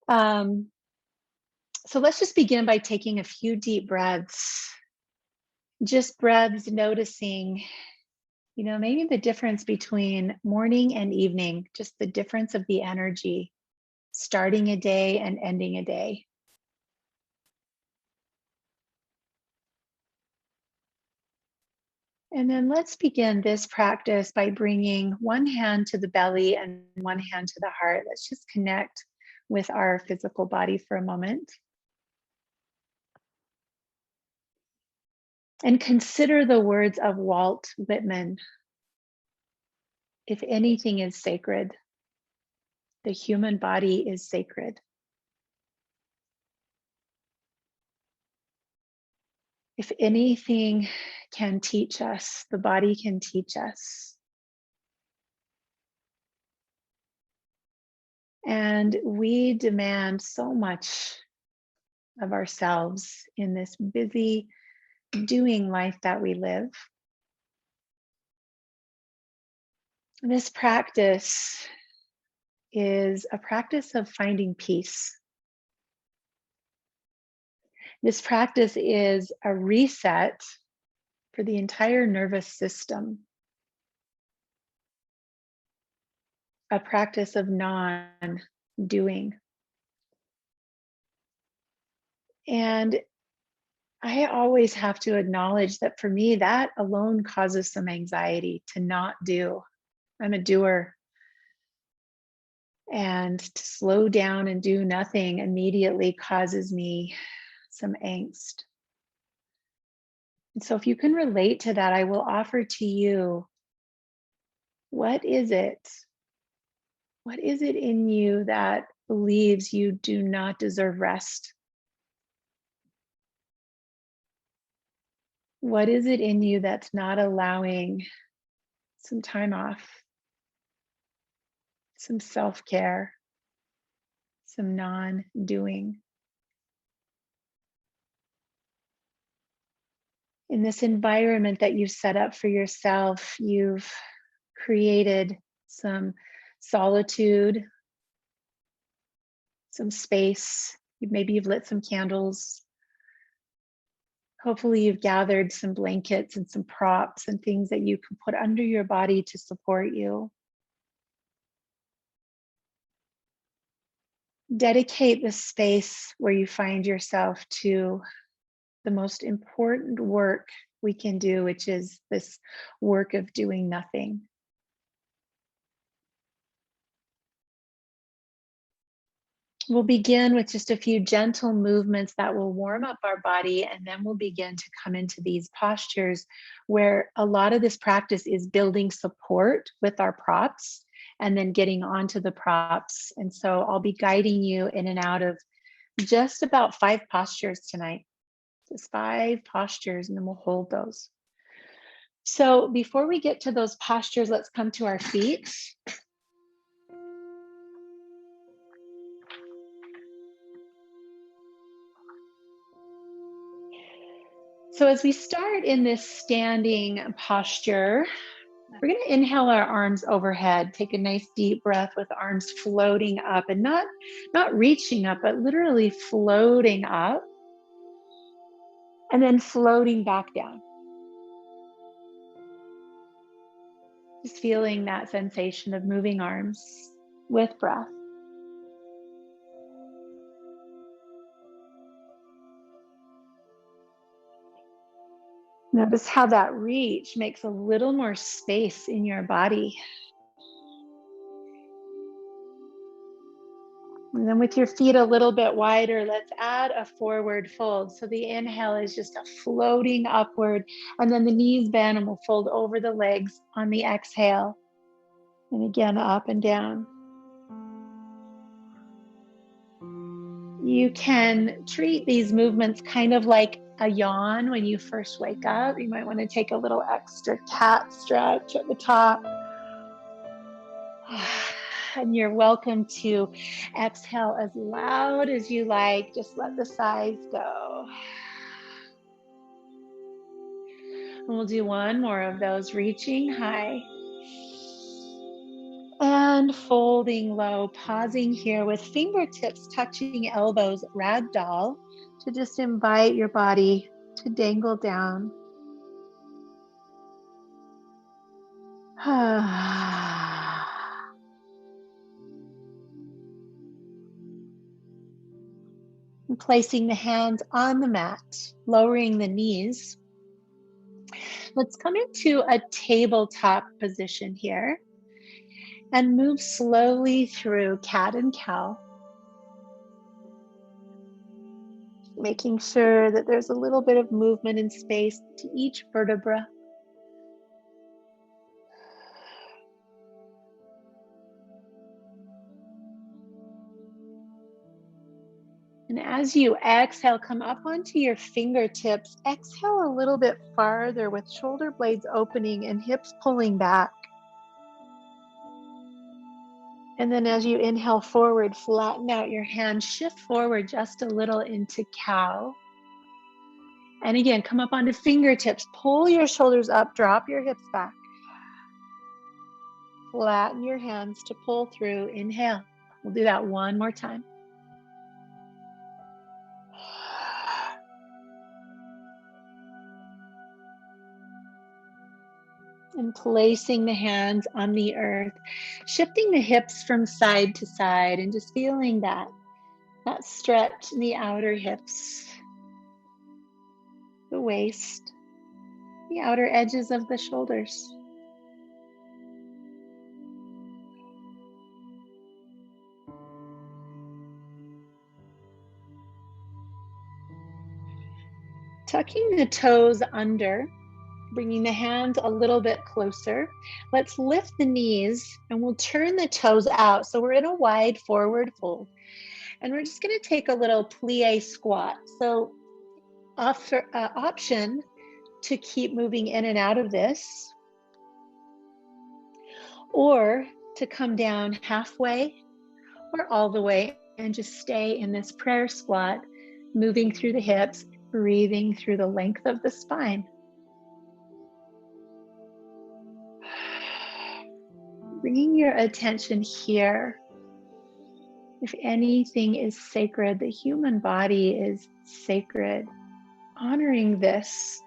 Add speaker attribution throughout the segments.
Speaker 1: Um, so let's just begin by taking a few deep breaths. Just breaths, noticing, maybe the difference between morning and evening, just the difference of the energy, starting a day and ending a day. And then let's begin this practice by bringing one hand to the belly and one hand to the heart. Let's just connect with our physical body for a moment. And consider the words of Walt Whitman: if anything is sacred, the human body is sacred. If anything can teach us, the body can teach us. And we demand so much of ourselves in this busy doing life that we live. This practice is a practice of finding peace. This practice is a reset for the entire nervous system, a practice of non-doing. And I always have to acknowledge that for me, that alone causes some anxiety to not do. I'm a doer. And to slow down and do nothing immediately causes me some angst. And so if you can relate to that, I will offer to you, what is it? What is it in you that believes you do not deserve rest? What is it in you that's not allowing some time off, some self-care, some non-doing? In this environment that you've set up for yourself, you've created some solitude, some space. Maybe you've lit some candles. Hopefully you've gathered some blankets and some props and things that you can put under your body to support you. Dedicate the space where you find yourself to the most important work we can do, which is this work of doing nothing. We'll begin with just a few gentle movements that will warm up our body, and then we'll begin to come into these postures where a lot of this practice is building support with our props and then getting onto the props. And so I'll be guiding you in and out of just about 5 postures tonight. Just 5 postures, and then we'll hold those. So before we get to those postures, let's come to our feet. So as we start in this standing posture, we're going to inhale our arms overhead. Take a nice deep breath with arms floating up, and not reaching up, but literally floating up and then floating back down. Just feeling that sensation of moving arms with breath. Notice how that reach makes a little more space in your body. And then with your feet a little bit wider, let's add a forward fold. So the inhale is just a floating upward, and then the knees bend and we'll fold over the legs on the exhale. And again, up and down. You can treat these movements kind of like a yawn when you first wake up. You might want to take a little extra cat stretch at the top. And you're welcome to exhale as loud as you like. Just let the sighs go. And we'll do one more of those, reaching high. And folding low, pausing here with fingertips touching elbows, ragdoll, to just invite your body to dangle down. And placing the hands on the mat, lowering the knees. Let's come into a tabletop position here and move slowly through cat and cow, making sure that there's a little bit of movement and space to each vertebra. And as you exhale, come up onto your fingertips. Exhale a little bit farther with shoulder blades opening and hips pulling back. And then as you inhale forward, flatten out your hands, shift forward just a little into cow. And again, come up onto fingertips, pull your shoulders up, drop your hips back. Flatten your hands to pull through. Inhale. We'll do that one more time. And placing the hands on the earth, shifting the hips from side to side and just feeling that stretch in the outer hips, the waist, the outer edges of the shoulders. Tucking the toes under, bringing the hands a little bit closer. Let's lift the knees and we'll turn the toes out. So we're in a wide forward fold. And we're just going to take a little plie squat. So option to keep moving in and out of this, or to come down halfway or all the way and just stay in this prayer squat, moving through the hips, breathing through the length of the spine. Bringing your attention here. If anything is sacred, the human body is sacred. Honoring this.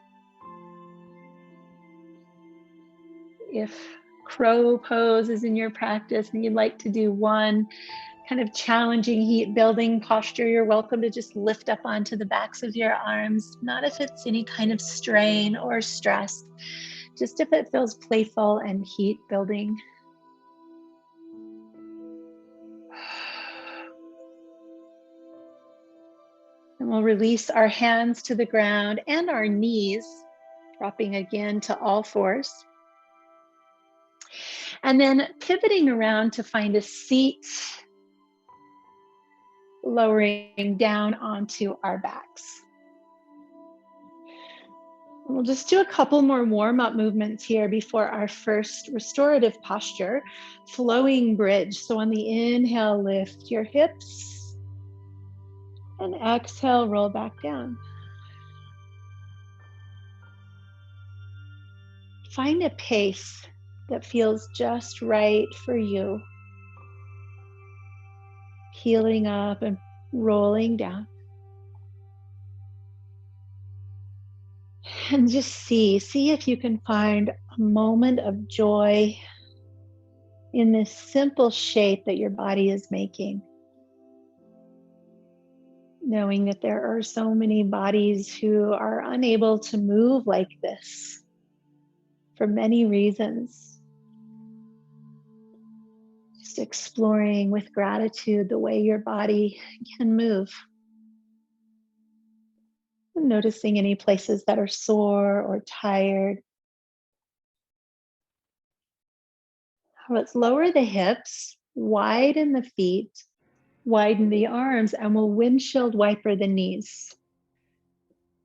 Speaker 1: If crow pose is in your practice and you'd like to do one kind of challenging heat building posture, you're welcome to just lift up onto the backs of your arms. Not if it's any kind of strain or stress, just if it feels playful and heat building. And we'll release our hands to the ground and our knees, dropping again to all fours. And then pivoting around to find a seat, lowering down onto our backs. We'll just do a couple more warm-up movements here before our first restorative posture, flowing bridge. So on the inhale, lift your hips, and exhale, roll back down. Find a pace that feels just right for you. Healing up and rolling down. And just see if you can find a moment of joy in this simple shape that your body is making. Knowing that there are so many bodies who are unable to move like this for many reasons. Just exploring with gratitude the way your body can move. Noticing any places that are sore or tired. Let's lower the hips, widen the feet, widen the arms, and we'll windshield wiper the knees.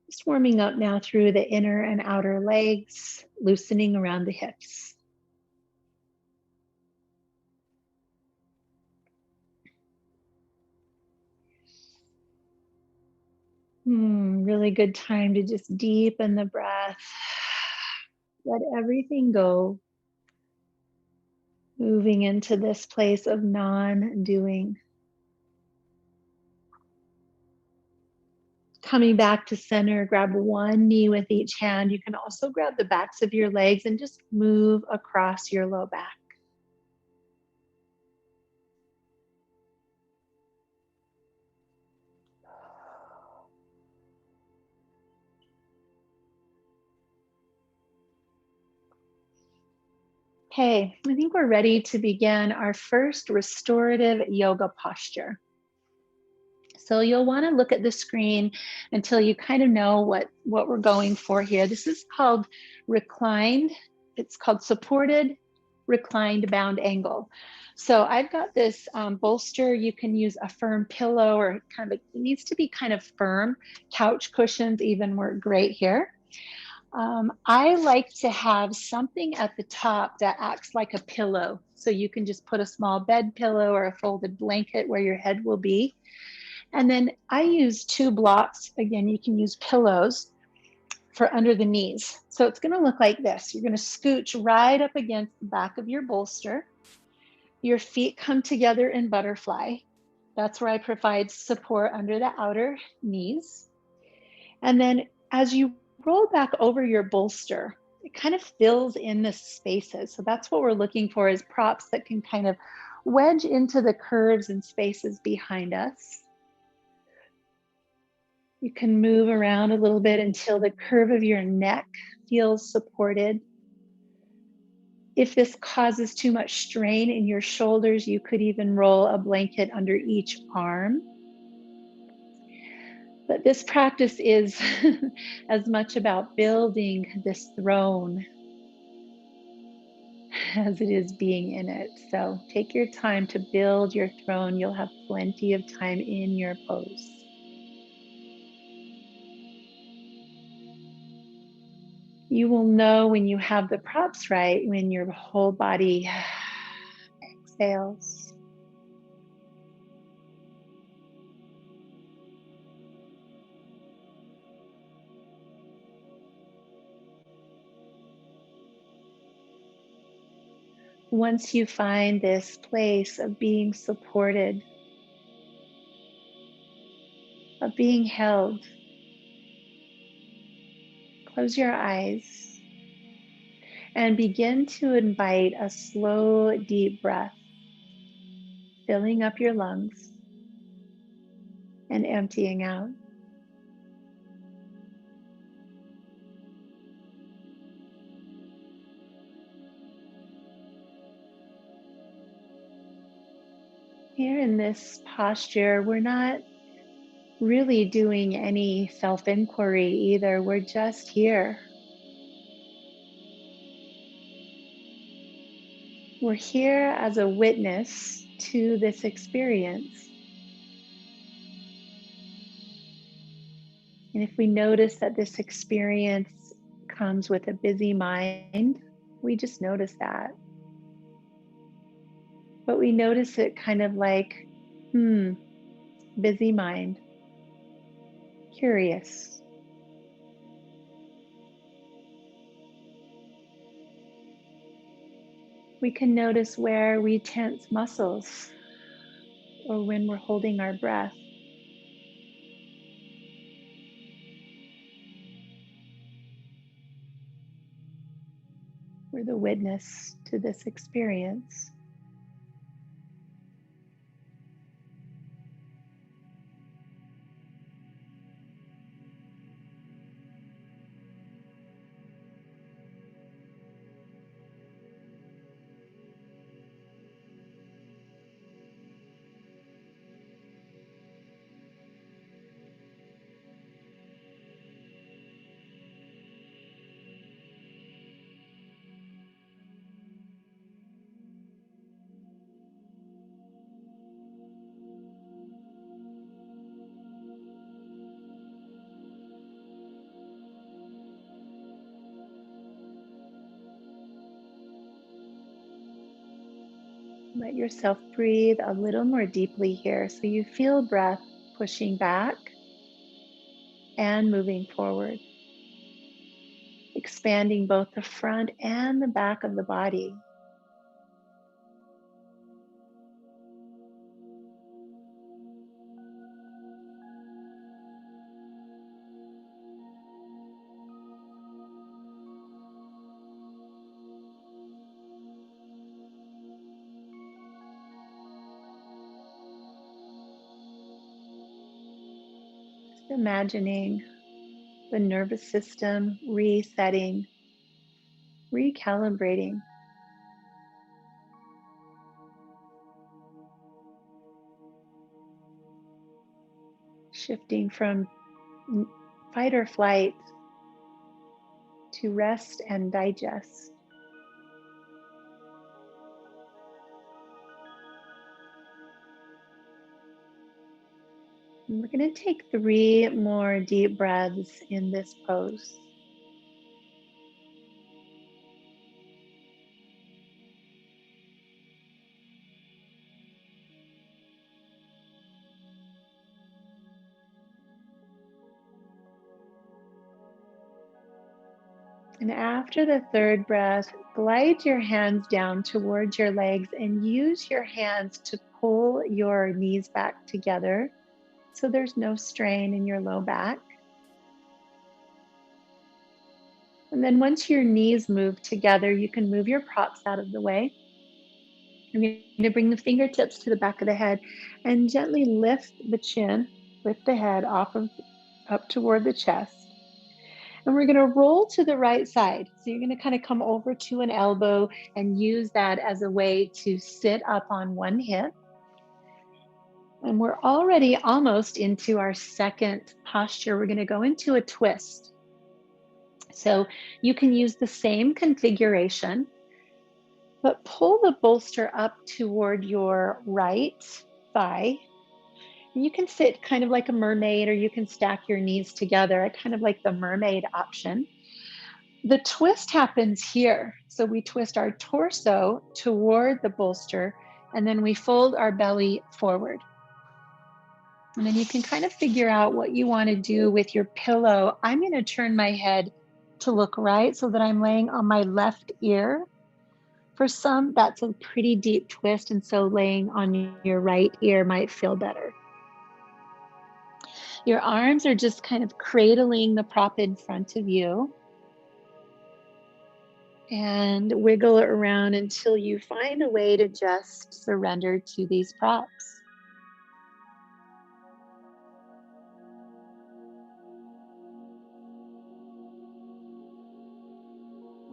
Speaker 1: Just warming up now through the inner and outer legs, loosening around the hips. Really good time to just deepen the breath. Let everything go. Moving into this place of non-doing. Coming back to center, grab one knee with each hand. You can also grab the backs of your legs and just move across your low back. Okay, I think we're ready to begin our first restorative yoga posture. So you'll want to look at the screen until you kind of know what we're going for here. This is called reclined. It's called supported reclined bound angle. So I've got this bolster. You can use a firm pillow or it needs to be kind of firm. Couch cushions even work great here. I like to have something at the top that acts like a pillow. So you can just put a small bed pillow or a folded blanket where your head will be. And then I use 2 blocks. Again, you can use pillows for under the knees. So it's going to look like this. You're going to scooch right up against the back of your bolster. Your feet come together in butterfly. That's where I provide support under the outer knees. And then as you roll back over your bolster, it kind of fills in the spaces. So that's what we're looking for, is props that can kind of wedge into the curves and spaces behind us. You can move around a little bit until the curve of your neck feels supported. If this causes too much strain in your shoulders, you could even roll a blanket under each arm. But this practice is as much about building this throne as it is being in it. So take your time to build your throne. You'll have plenty of time in your pose. You will know when you have the props right, when your whole body exhales. Once you find this place of being supported, of being held, close your eyes and begin to invite a slow, deep breath, filling up your lungs and emptying out. Here in this posture, we're not really doing any self-inquiry either. We're just here. We're here as a witness to this experience. And if we notice that this experience comes with a busy mind, we just notice that. But we notice it kind of like, busy mind, curious. We can notice where we tense muscles or when we're holding our breath. We're the witness to this experience. Let yourself breathe a little more deeply here so you feel breath pushing back and moving forward, expanding both the front and the back of the body. Imagining the nervous system resetting, recalibrating, shifting from fight or flight to rest and digest. And we're going to take 3 more deep breaths in this pose. And after the third breath, glide your hands down towards your legs and use your hands to pull your knees back together so there's no strain in your low back. And then once your knees move together, you can move your props out of the way. And you're going to bring the fingertips to the back of the head and gently lift the chin, lift the head up toward the chest. And we're going to roll to the right side. So you're going to kind of come over to an elbow and use that as a way to sit up on one hip. And we're already almost into our second posture. We're going to go into a twist. So you can use the same configuration, but pull the bolster up toward your right thigh. You can sit kind of like a mermaid, or you can stack your knees together. I kind of like the mermaid option. The twist happens here. So we twist our torso toward the bolster, and then we fold our belly forward. And then you can kind of figure out what you want to do with your pillow. I'm going to turn my head to look right so that I'm laying on my left ear. For some, that's a pretty deep twist, and so laying on your right ear might feel better. Your arms are just kind of cradling the prop in front of you. And wiggle it around until you find a way to just surrender to these props.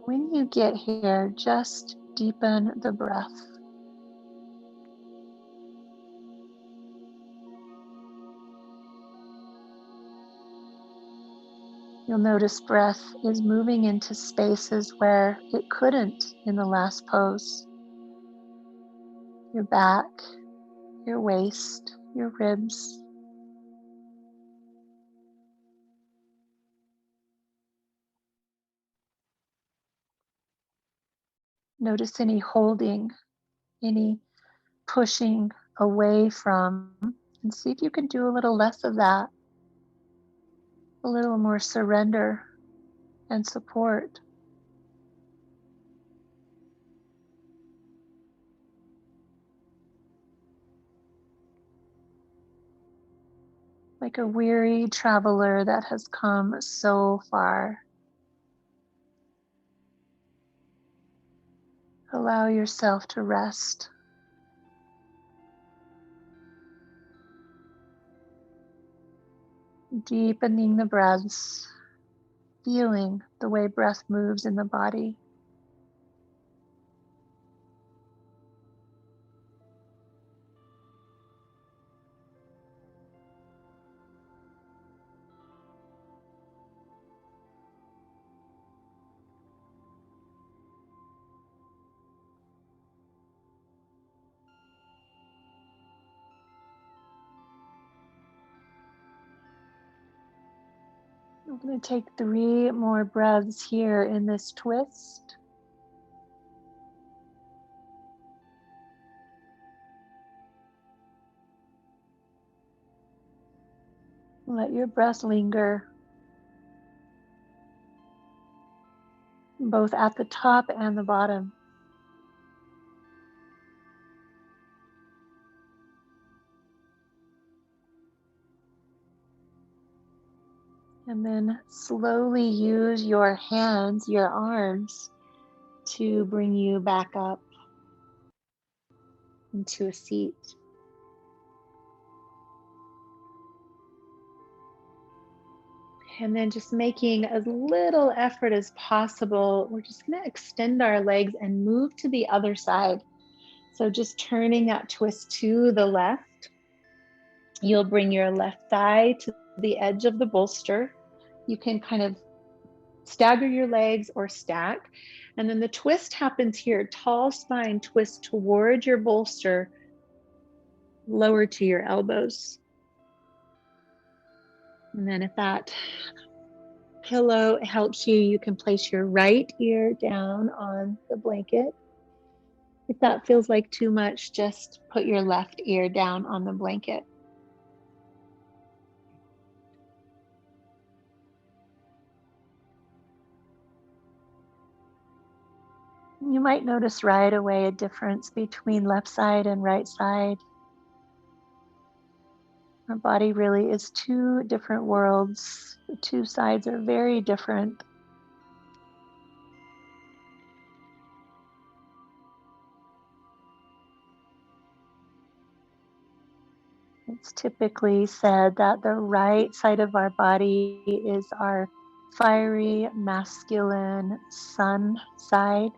Speaker 1: When you get here, just deepen the breath. You'll notice breath is moving into spaces where it couldn't in the last pose. Your back, your waist, your ribs. Notice any holding, any pushing away from, and see if you can do a little less of that, a little more surrender and support. Like a weary traveler that has come so far. Allow yourself to rest. Deepening the breaths, feeling the way breath moves in the body. I'm going to take 3 more breaths here in this twist. Let your breath linger, both at the top and the bottom. And then slowly use your hands, your arms, to bring you back up into a seat. And then just making as little effort as possible, we're just going to extend our legs and move to the other side. So just turning that twist to the left. You'll bring your left thigh to the edge of the bolster. You can kind of stagger your legs or stack. And then the twist happens here. Tall spine twist toward your bolster, lower to your elbows. And then if that pillow helps you, you can place your right ear down on the blanket. If that feels like too much, just put your left ear down on the blanket. You might notice right away a difference between left side and right side. Our body really is two different worlds. The two sides are very different. It's typically said that the right side of our body is our fiery, masculine sun side,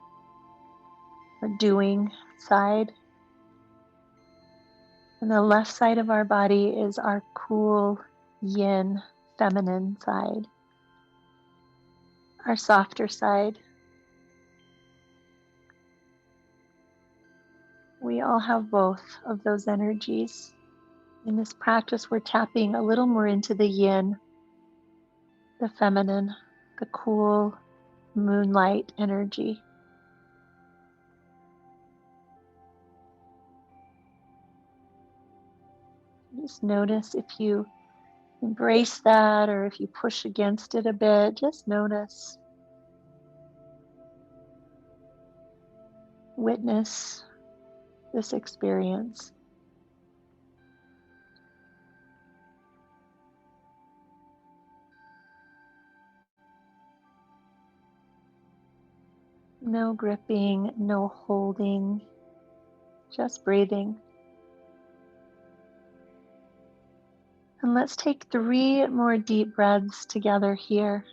Speaker 1: the doing side. And the left side of our body is our cool, yin, feminine side, our softer side. We all have both of those energies. In this practice, we're tapping a little more into the yin, the feminine, the cool moonlight energy. Just notice if you embrace that or if you push against it a bit, just notice. Witness this experience. No gripping, no holding, just breathing. And let's take 3 more deep breaths together here.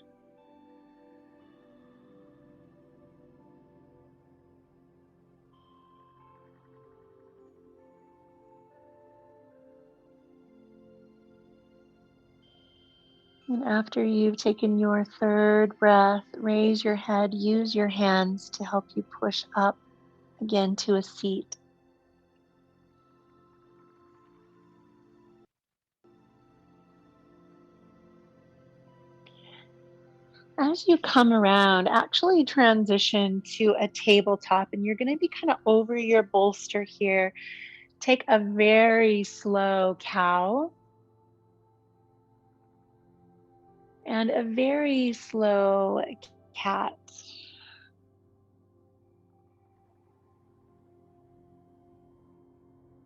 Speaker 1: And after you've taken your 3rd breath, raise your head, use your hands to help you push up again to a seat. As you come around, actually transition to a tabletop, and you're going to be kind of over your bolster here. Take a very slow cow and a very slow cat.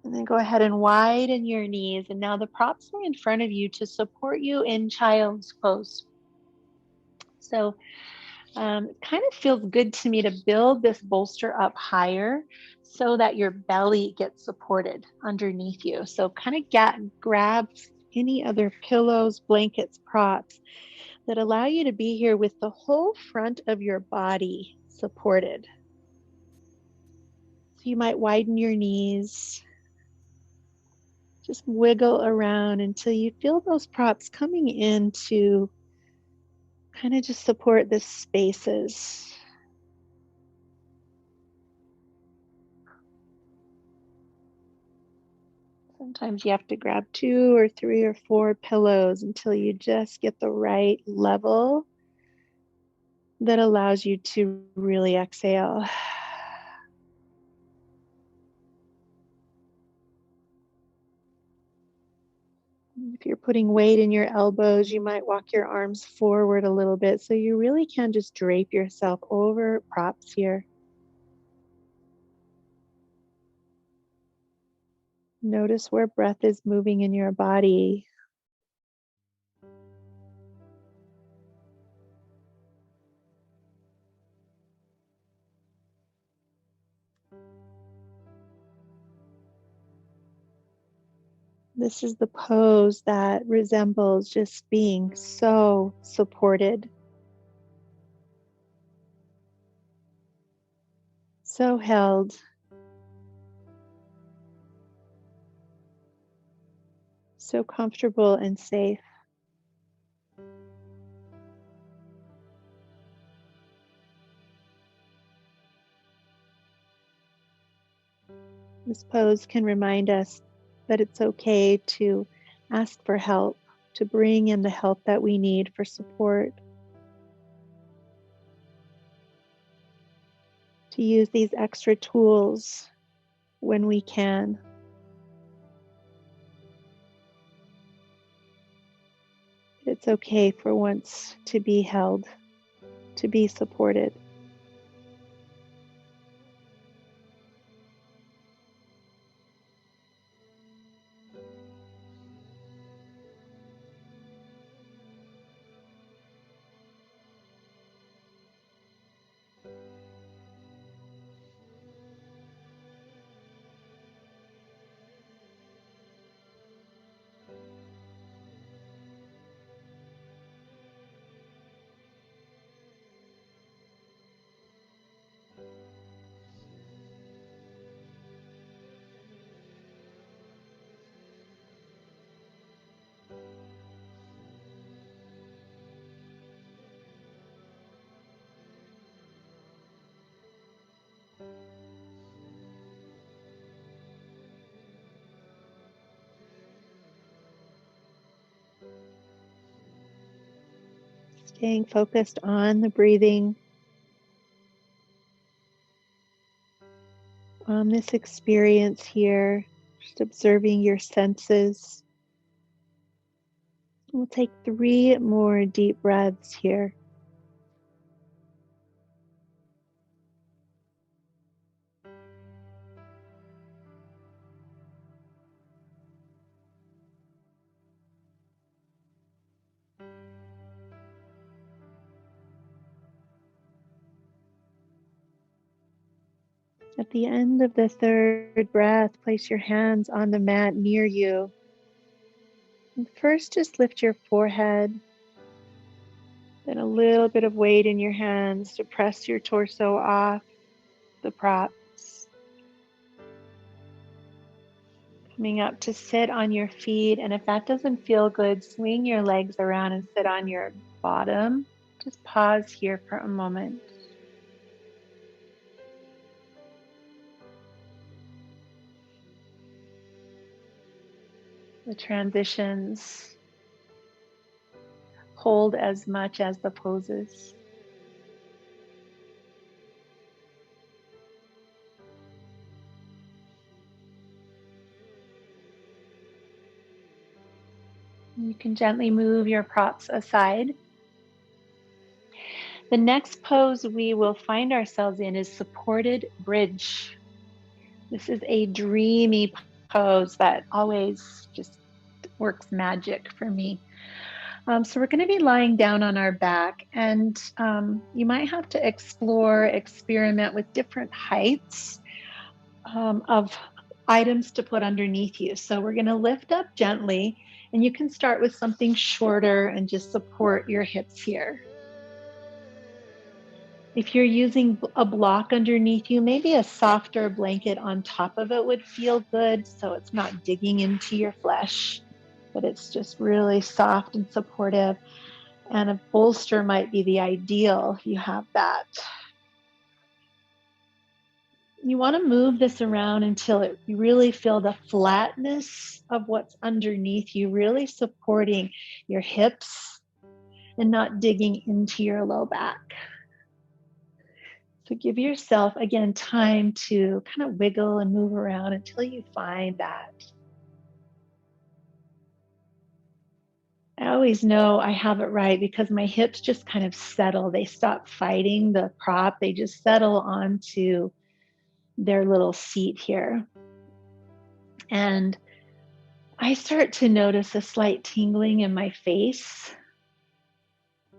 Speaker 1: And then go ahead and widen your knees. And now the props are in front of you to support you in child's pose. So it kind of feels good to me to build this bolster up higher so that your belly gets supported underneath you. So kind of grab any other pillows, blankets, props that allow you to be here with the whole front of your body supported. So you might widen your knees, just wiggle around until you feel those props coming in to kind of just support the spaces. Sometimes you have to grab 2 or 3 or 4 pillows until you just get the right level that allows you to really exhale. If you're putting weight in your elbows, you might walk your arms forward a little bit so you really can just drape yourself over props here. Notice where breath is moving in your body. This is the pose that resembles just being so supported, so held, so comfortable and safe. This pose can remind us that it's okay to ask for help, to bring in the help that we need for support, to use these extra tools when we can. It's okay for once to be held, to be supported. Staying focused on the breathing, on this experience here, just observing your senses. We'll take 3 more deep breaths here. At the end of the 3rd breath, place your hands on the mat near you. And first, just lift your forehead, then a little bit of weight in your hands to press your torso off the props. Coming up to sit on your feet, and if that doesn't feel good, swing your legs around and sit on your bottom. Just pause here for a moment. The transitions hold as much as the poses. You can gently move your props aside. The next pose we will find ourselves in is supported bridge. This is a dreamy pose that always just works magic for me. So we're going to be lying down on our back, and you might have to experiment with different heights of items to put underneath you. So we're going to lift up gently, and you can start with something shorter and just support your hips here. If you're using a block underneath you, maybe a softer blanket on top of it would feel good, so it's not digging into your flesh, but it's just really soft and supportive. And a bolster might be the ideal if you have that. You want to move this around until you really feel the flatness of what's underneath you, really supporting your hips and not digging into your low back. So give yourself, again, time to kind of wiggle and move around until you find that. I always know I have it right because my hips just kind of settle. They stop fighting the prop. They just settle onto their little seat here. And I start to notice a slight tingling in my face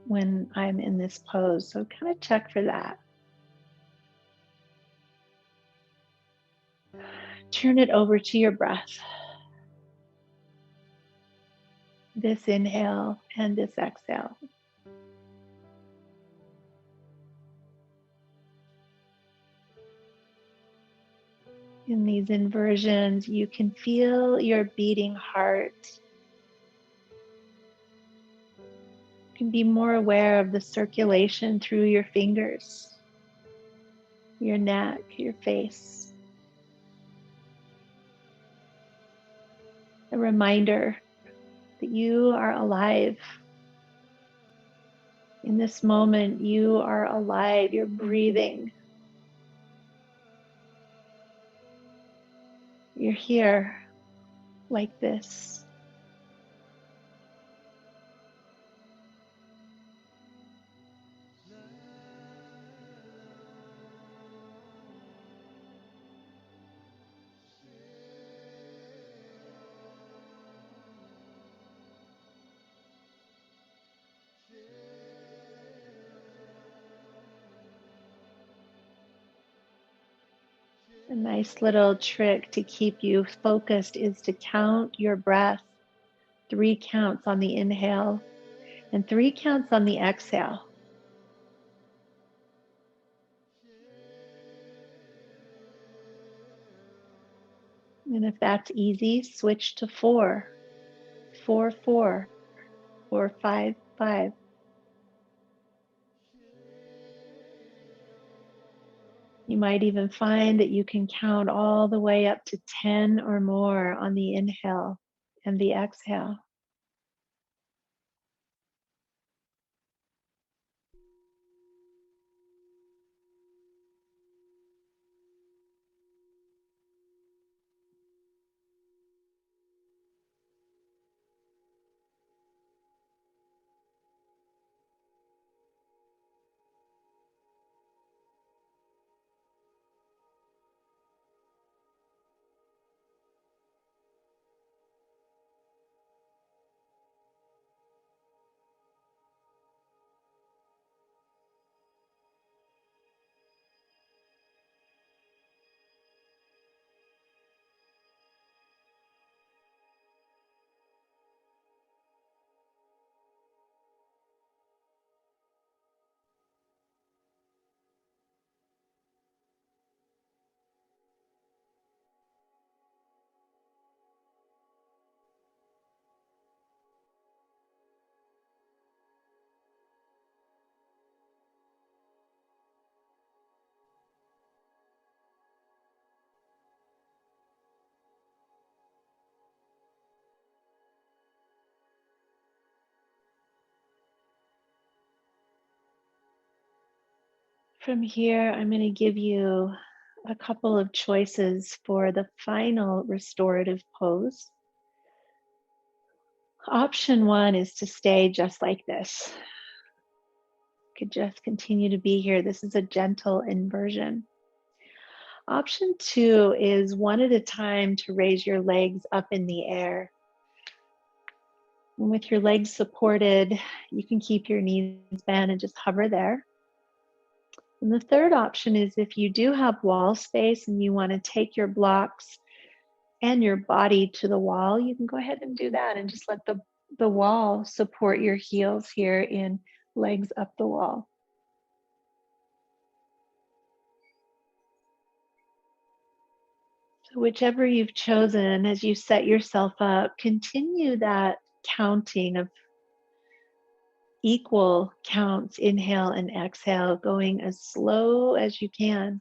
Speaker 1: when I'm in this pose. So kind of check for that. Turn it over to your breath. this inhale and this exhale. In these inversions, you can feel your beating heart. You can be more aware of the circulation through your fingers, your neck, your face. A reminder that you are alive. In this moment, you are alive, you're breathing. You're here like this. A nice little trick to keep you focused is to count your breath. 3 counts on the inhale and 3 counts on the exhale. And if that's easy, switch to 4, 4, 4, or 5, 5. You might even find that you can count all the way up to 10 or more on the inhale and the exhale. From here, I'm going to give you a couple of choices for the final restorative pose. Option 1 is to stay just like this. You could just continue to be here. This is a gentle inversion. Option 2 is one at a time to raise your legs up in the air. And with your legs supported, you can keep your knees bent and just hover there. And the third option is if you do have wall space and you want to take your blocks and your body to the wall, you can go ahead and do that and just let the wall support your heels here in legs up the wall. So whichever you've chosen, as you set yourself up, continue that counting of equal counts, inhale and exhale, going as slow as you can.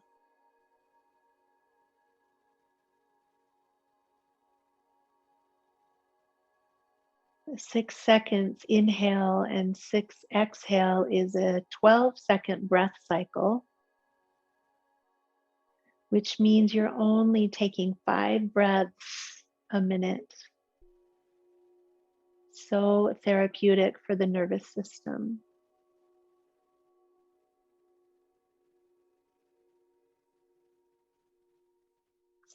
Speaker 1: 6 seconds inhale and 6 exhale is a 12-second breath cycle, which means you're only taking 5 breaths a minute. So therapeutic for the nervous system.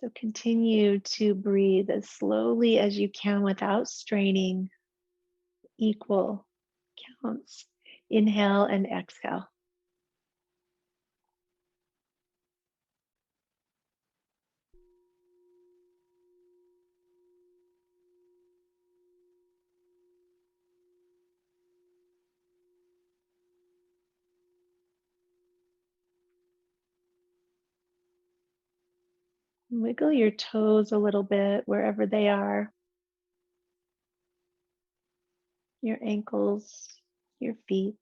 Speaker 1: So continue to breathe as slowly as you can without straining. Equal counts. Inhale and exhale. Wiggle your toes a little bit wherever they are, your ankles, your feet.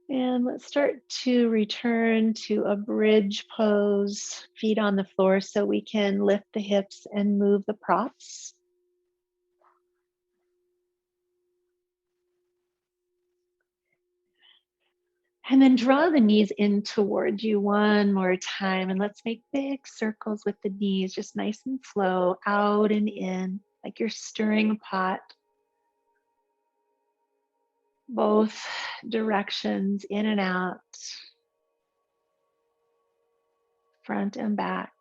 Speaker 1: And let's start to return to a bridge pose, feet on the floor, so we can lift the hips and move the props. And then draw the knees in toward you one more time. And let's make big circles with the knees, just nice and slow, out and in, like you're stirring a pot. Both directions, in and out, front and back.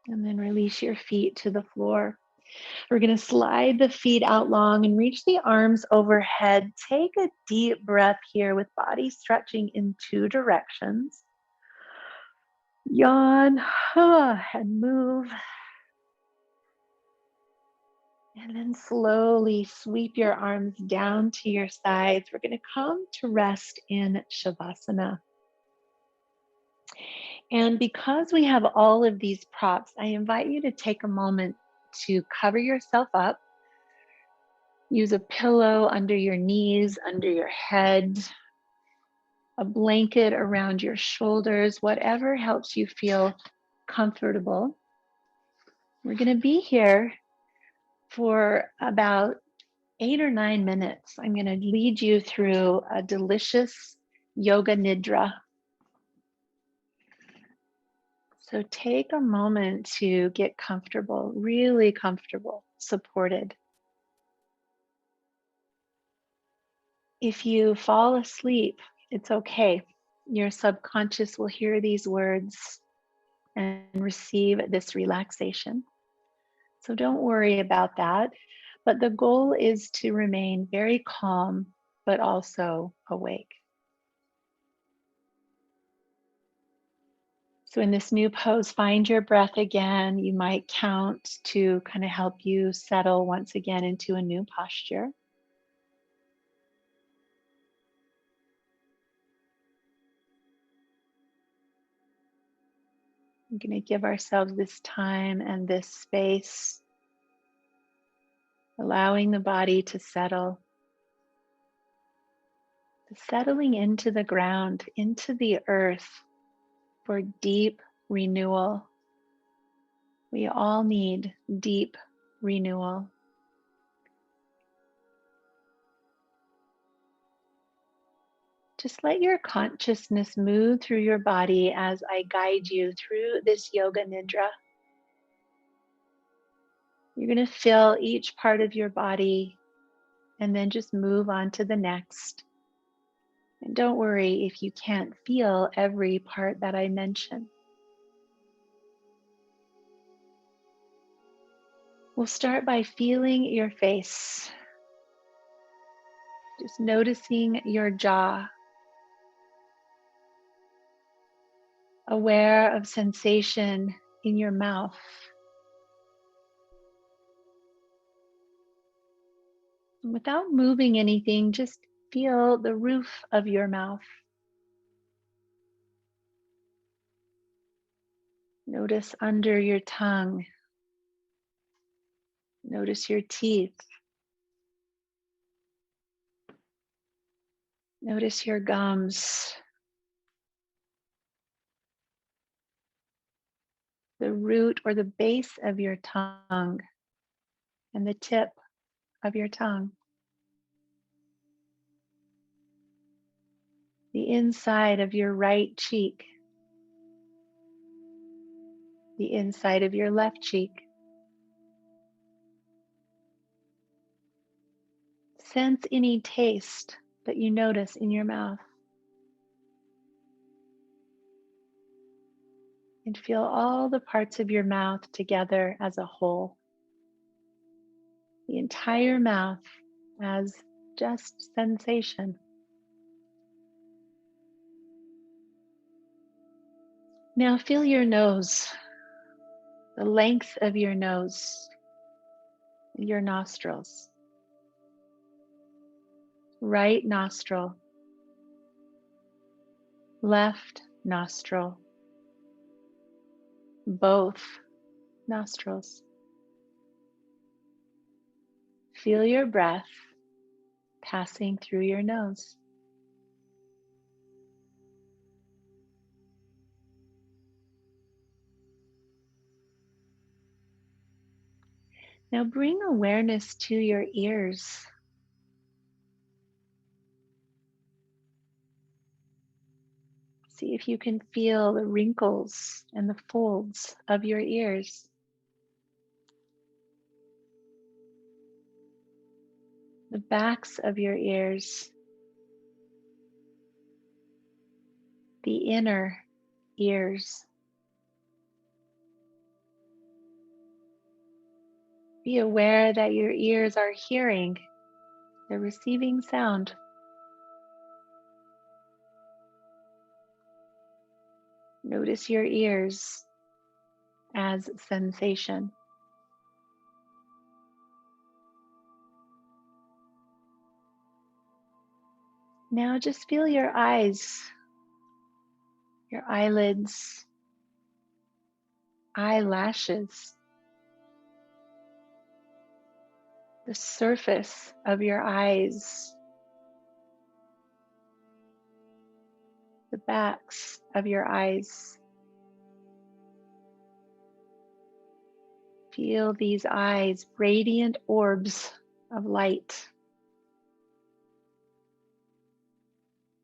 Speaker 1: And then release your feet to the floor. We're going to slide the feet out long and reach the arms overhead. Take a deep breath here with body stretching in two directions. Yawn and move. And then slowly sweep your arms down to your sides. We're going to come to rest in Shavasana. And because we have all of these props, I invite you to take a moment to cover yourself up. Use a pillow under your knees, under your head, a blanket around your shoulders, whatever helps you feel comfortable. We're going to be here for about 8 or 9 minutes. I'm going to lead you through a delicious yoga nidra. So take a moment to get comfortable, really comfortable, supported. If you fall asleep, it's okay. Your subconscious will hear these words and receive this relaxation. So don't worry about that. But the goal is to remain very calm, but also awake. So in this new pose, find your breath again. You might count to kind of help you settle once again into a new posture. We're going to give ourselves this time and this space, allowing the body to settle, settling into the ground, into the earth for deep renewal. We all need deep renewal. Just let your consciousness move through your body as I guide you through this yoga nidra. You're going to feel each part of your body and then just move on to the next. And don't worry if you can't feel every part that I mention. We'll start by feeling your face. Just noticing your jaw. Aware of sensation in your mouth. Without moving anything, just feel the roof of your mouth. Notice under your tongue. Notice your teeth. Notice your gums. The root or the base of your tongue and the tip of your tongue. The inside of your right cheek. The inside of your left cheek. Sense any taste that you notice in your mouth. And feel all the parts of your mouth together as a whole. The entire mouth as just sensation. Now feel your nose, the length of your nose, your nostrils. right nostril, left nostril, both nostrils. Feel your breath passing through your nose. Now bring awareness to your ears. See if you can feel the wrinkles and the folds of your ears. The backs of your ears, the inner ears. Be aware that your ears are hearing, they're receiving sound. Notice your ears as sensation. Now just feel your eyes, your eyelids, eyelashes, the surface of your eyes, the backs of your eyes. Feel these eyes, radiant orbs of light,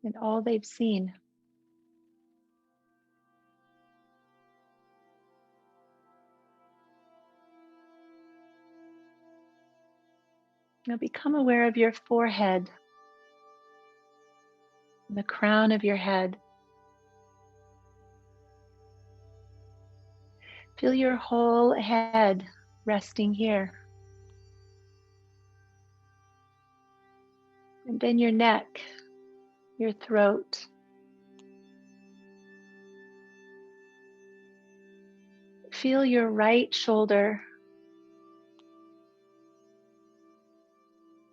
Speaker 1: and all they've seen. Now become aware of your forehead, the crown of your head. Feel your whole head resting here. And then your neck, your throat. Feel your right shoulder,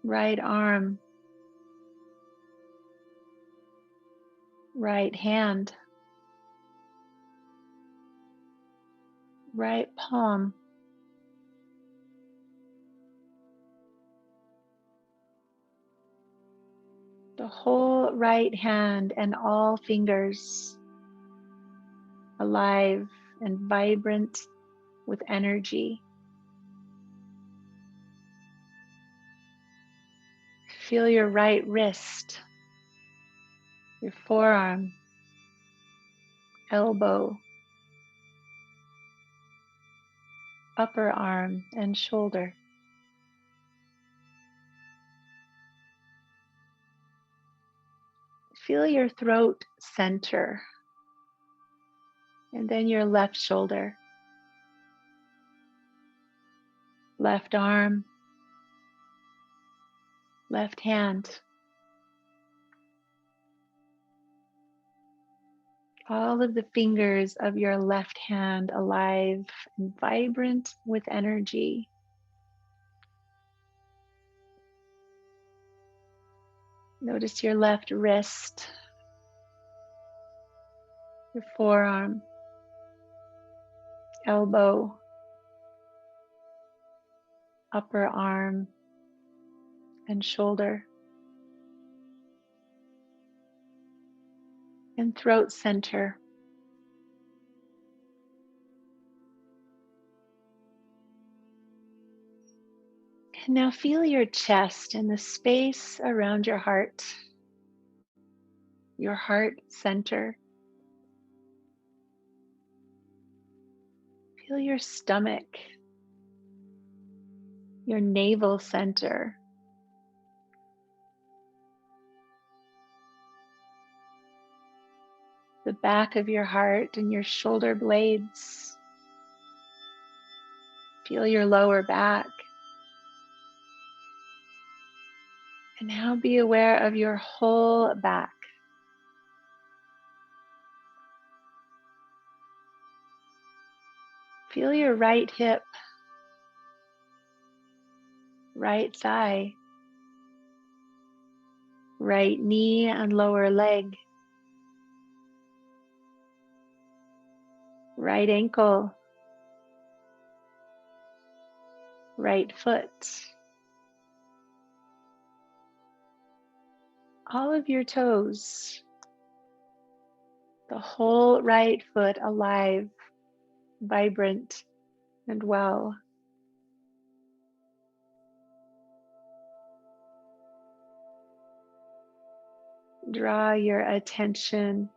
Speaker 1: right arm, right hand, right palm. The whole right hand and all fingers alive and vibrant with energy. Feel your right wrist, your forearm, elbow, upper arm, and shoulder. Feel your throat center, and then your left shoulder, left arm, left hand. All of the fingers of your left hand alive and vibrant with energy. Notice your left wrist, your forearm, elbow, upper arm, and shoulder. And throat center. And now feel your chest and the space around your heart center. Feel your stomach, your navel center. The back of your heart and your shoulder blades. Feel your lower back. And now be aware of your whole back. Feel your right hip, right thigh, right knee and lower leg, right ankle, right foot, all of your toes, the whole right foot alive, vibrant, and well. Draw your attention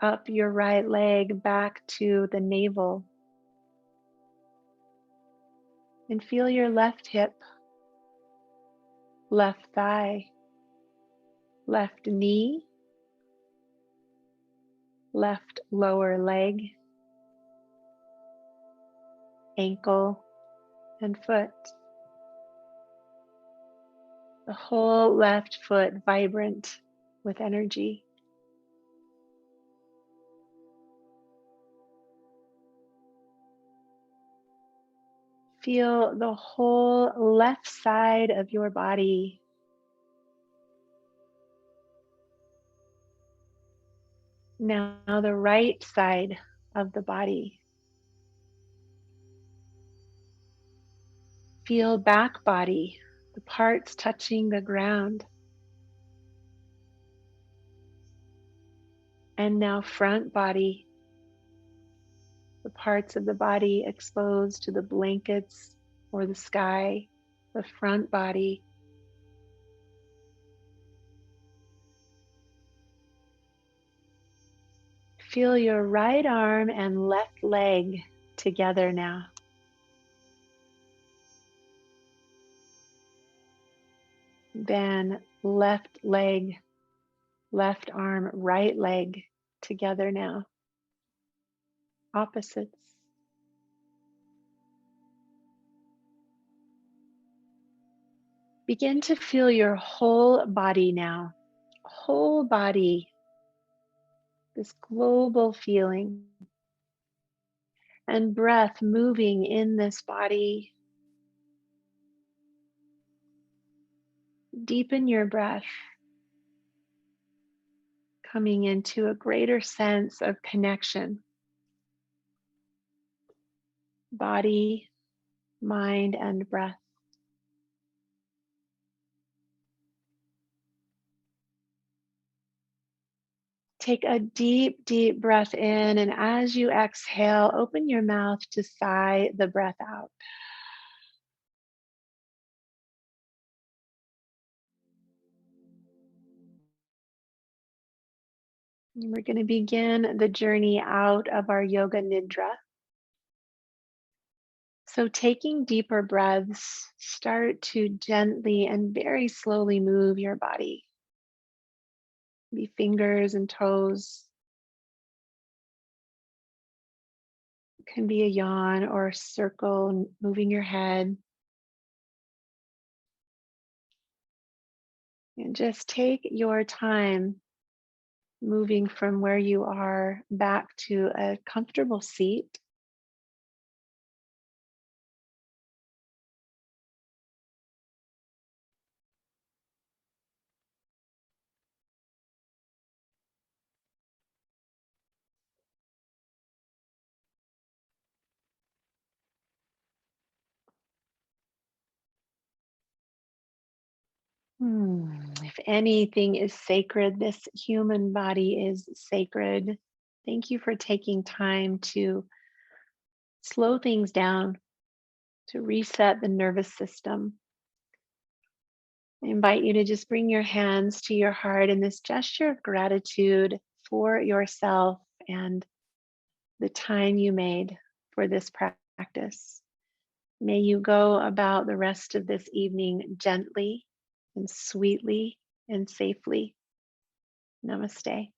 Speaker 1: up your right leg back to the navel and feel your left hip, left thigh, left knee, left lower leg, ankle, and foot. The whole left foot vibrant with energy. Feel the whole left side of your body. Now the right side of the body. Feel back body, the parts touching the ground. And now front body, the parts of the body exposed to the blankets or the sky, the front body. Feel your right arm and left leg together now. Then left leg, left arm, right leg together now. Opposites. Begin to feel your whole body now. Whole body, this global feeling. And breath moving in this body. Deepen your breath, coming into a greater sense of connection. Body, mind, and breath. Take a deep, deep breath in, and as you exhale, open your mouth to sigh the breath out. And we're going to begin the journey out of our yoga nidra. So, taking deeper breaths, start to gently and very slowly move your body. Be fingers and toes. It can be a yawn or a circle, moving your head. And just take your time moving from where you are back to a comfortable seat. If anything is sacred, this human body is sacred. Thank you for taking time to slow things down, to reset the nervous system. I invite you to just bring your hands to your heart in this gesture of gratitude for yourself and the time you made for this practice. May you go about the rest of this evening gently and sweetly and safely. Namaste.